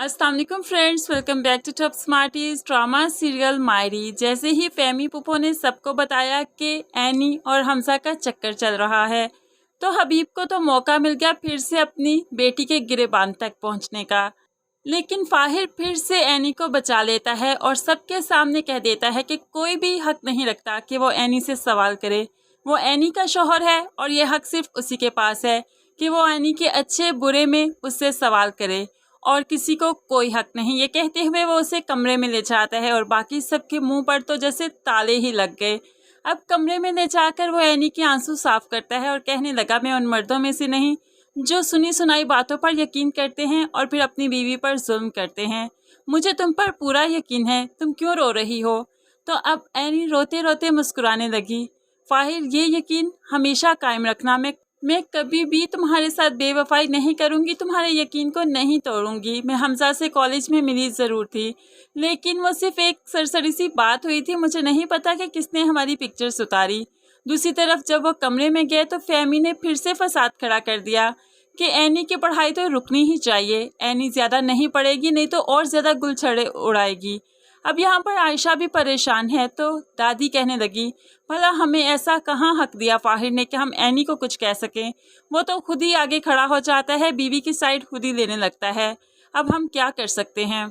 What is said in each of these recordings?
अस्सलाम वालेकुम friends, welcome back to Top Smarties. Drama serial Mayri. जैसे ही फहमी पुप्पो ने सबको बताया कि एनी और हमजा का चक्कर चल रहा है, तो हबीब को तो मौका मिल गया फिर से अपनी बेटी के गिरेबान तक पहुंचने का। लेकिन फाहिर फिर से एनी को बचा लेता है और सबके सामने कह देता है कि कोई भी हक नहीं रखता कि वो एनी से सवाल करे। वो एनी का शौहर है और ये हक सिर्फ उसी के पास है कि वो एनी के अच्छे बुरे में उससे सवाल करे, और किसी को कोई हक नहीं। ये कहते हुए वो उसे कमरे में ले जाता है और बाकी सबके मुंह पर तो जैसे ताले ही लग गए। अब कमरे में ले जाकर वो एनी के आंसू साफ करता है और कहने लगा, मैं उन मर्दों में से नहीं जो सुनी सुनाई बातों पर यकीन करते हैं और फिर अपनी बीवी पर जुल्म करते हैं। मुझे तुम पर पूरा यकीन है, तुम क्यों रो रही हो? तो अब एनी रोते रोते मुस्कुराने लगी। फाहिर, ये यकीन हमेशा कायम रखना। मैं कभी भी तुम्हारे साथ बेवफाई नहीं करूंगी, तुम्हारे यकीन को नहीं तोड़ूंगी। मैं हमजा से कॉलेज में मिली ज़रूर थी, लेकिन वो सिर्फ एक सरसरी सी बात हुई थी। मुझे नहीं पता कि किसने हमारी पिक्चर्स उतारी। दूसरी तरफ जब वो कमरे में गए तो फहमी ने फिर से फसाद खड़ा कर दिया कि एनी की पढ़ाई तो रुकनी ही चाहिए। एनी ज़्यादा नहीं पढ़ेगी, नहीं तो और ज़्यादा गुलछड़े उड़ाएगी। अब यहाँ पर आयशा भी परेशान है, तो दादी कहने लगी, भला हमें ऐसा कहाँ हक दिया फाहिर ने कि हम एनी को कुछ कह सकें? वो तो खुद ही आगे खड़ा हो जाता है, बीवी की साइड खुद ही लेने लगता है। अब हम क्या कर सकते हैं?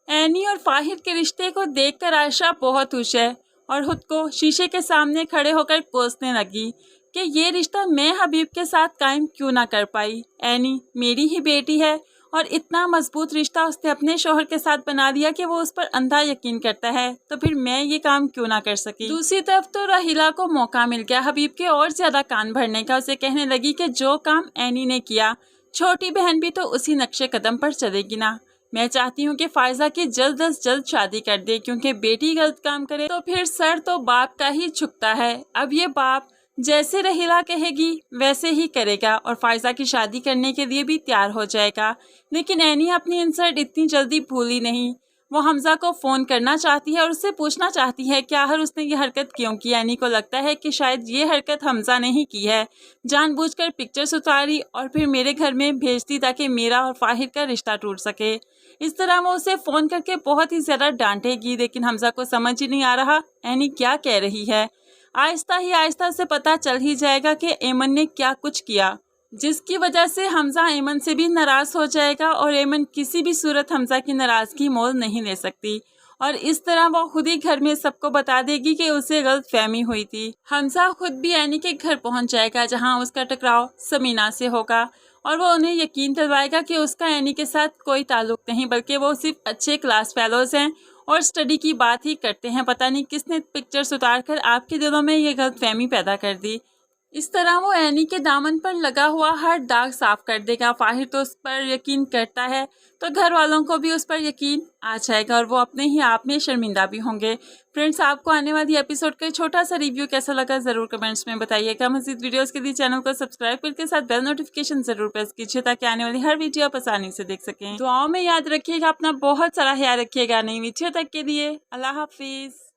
एनी और फाहिर के रिश्ते को देखकर आयशा बहुत खुश है और खुद को शीशे के सामने खड़े होकर कोसने लगी कि ये रिश्ता मैं हबीब के साथ कायम क्यों ना कर पाई। एनी मेरी ही बेटी है और इतना मजबूत रिश्ता उसने अपने शौहर के साथ बना दिया कि वो उस पर अंधा यकीन करता है, तो फिर मैं ये काम क्यों ना कर सकी। दूसरी तरफ तो राहिला को मौका मिल गया हबीब के और ज्यादा कान भरने का। उसे कहने लगी कि जो काम एनी ने किया, छोटी बहन भी तो उसी नक्शे कदम पर चलेगी ना। मैं चाहती हूँ कि फायजा की जल्द अज जल्द शादी कर दे, क्योंकि बेटी गलत काम करे तो फिर सर तो बाप का ही झुकता है। अब ये बाप जैसे रहीला कहेगी वैसे ही करेगा और फायजा की शादी करने के लिए भी तैयार हो जाएगा। लेकिन एनी अपनी इंसल्ट इतनी जल्दी भूली नहीं। वो हमजा को फ़ोन करना चाहती है और उससे पूछना चाहती है कि आखिर उसने ये हरकत क्यों की। एनी को लगता है कि शायद ये हरकत हमजा ने ही की है, जानबूझकर पिक्चर्स उतारी और फिर मेरे घर में भेजती ताकि मेरा और फाहिर का रिश्ता टूट सके। इस तरह वो उसे फ़ोन करके बहुत ही ज़्यादा डांटेगी, लेकिन हमजा को समझ ही नहीं आ रहा एनी क्या कह रही है। आहिस्ता से पता चल ही जाएगा कि एमन ने क्या कुछ किया, जिसकी वजह से हमजा एमन से भी नाराज़ हो जाएगा और एमन किसी भी सूरत हमजा की नाराज़गी मोल नहीं ले सकती। और इस तरह वो खुद ही घर में सबको बता देगी कि उसे गलत फहमी हुई थी। हमजा खुद भी एनी के घर पहुंच जाएगा, जहां उसका टकराव समीना से होगा, और वो उन्हें यकीन दिलवाएगा कि उसका एनी के साथ कोई ताल्लुक नहीं, बल्कि वो सिर्फ अच्छे क्लास फेलोज हैं और स्टडी की बात ही करते हैं। पता नहीं किसने पिक्चर्स उतार कर आपके दिलों में ये गलतफहमी पैदा कर दी। इस तरह वो एनी के दामन पर लगा हुआ हर दाग साफ कर देगा। फाहिर तो उस पर यकीन करता है, तो घर वालों को भी उस पर यकीन आ जाएगा और वो अपने ही आप में शर्मिंदा भी होंगे। फ्रेंड्स, आपको आने वाली एपिसोड का छोटा सा रिव्यू कैसा लगा ज़रूर कमेंट्स में बताइएगा। मज़ीद वीडियोस के लिए चैनल को सब्सक्राइब करके साथ बेल नोटिफिकेशन ज़रूर प्रेस कीजिए, ताकि आने वाली हर वीडियो आप आसानी से देख सकें। दुआओं में याद रखिएगा, अपना बहुत सारा ख्याल रखिएगा। नई वीडियो तक के लिए अल्लाह हाफिज़।